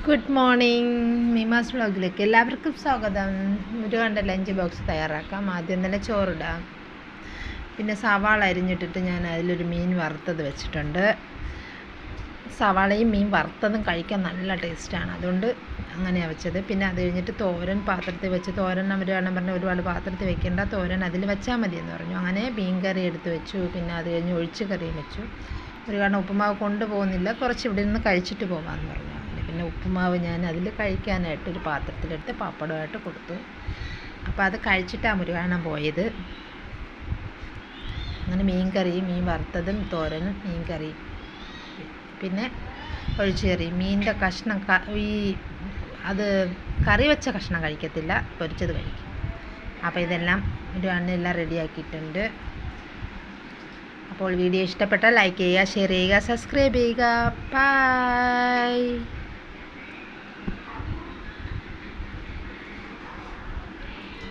Good morning മീമാസ് വ്ളോഗിലേക്ക് എല്ലാവർക്കും സ്വാഗതം. ഒരു കണ്ട ലഞ്ച് ബോക്സ് തയ്യാറാക്കാം. ആദ്യം തന്നെ ചോറിടാം. പിന്നെ സവാള അരിഞ്ഞിട്ടിട്ട് ഞാൻ അതിലൊരു മീൻ വറുത്തത് വെച്ചിട്ടുണ്ട്. സവാളയും മീൻ വറുത്തതും കഴിക്കാൻ നല്ല ടേസ്റ്റാണ്, അതുകൊണ്ട് അങ്ങനെയാണ് വെച്ചത്. പിന്നെ അത് കഴിഞ്ഞിട്ട് തോരൻ പാത്രത്തിൽ വെച്ച്, തോരൻ അവർ വേണം പറഞ്ഞാൽ ഒരുപാട് പാത്രത്തിൽ വെക്കേണ്ട, തോരൻ അതിൽ വെച്ചാൽ മതി എന്ന് പറഞ്ഞു. അങ്ങനെ മീൻ കറി എടുത്ത് വെച്ചു. പിന്നെ അത് കഴിഞ്ഞ് ഒഴിച്ച് കറിയും വെച്ചു. ഒരു കാരണം ഉപ്പുമാവ് കൊണ്ടുപോകുന്നില്ല, കുറച്ച് ഇവിടെ നിന്ന് കഴിച്ചിട്ട് പോകാമെന്ന് പറഞ്ഞു. പിന്നെ ഉപ്പുമാവ് ഞാൻ അതിൽ കഴിക്കാനായിട്ടൊരു പാത്രത്തിലെടുത്ത് പപ്പടമായിട്ട് കൊടുത്തു. അപ്പോൾ അത് കഴിച്ചിട്ടാണ് മുരുകാണൻ പോയത്. അങ്ങനെ മീൻ കറിയും മീൻ വറുത്തതും തോരനും മീൻ കറിയും പിന്നെ ഒഴിച്ച് കറി. മീനിൻ്റെ കഷ്ണം അത് കറി വെച്ച കഷ്ണം കഴിക്കത്തില്ല, പൊരിച്ചത് കഴിക്കും. അപ്പോൾ ഇതെല്ലാം മുരുകാണെല്ലാം റെഡിയാക്കിയിട്ടുണ്ട്. അപ്പോൾ വീഡിയോ ഇഷ്ടപ്പെട്ടാൽ ലൈക്ക് ചെയ്യുക, ഷെയർ ചെയ്യുക, സബ്സ്ക്രൈബ് ചെയ്യുക. ബൈ.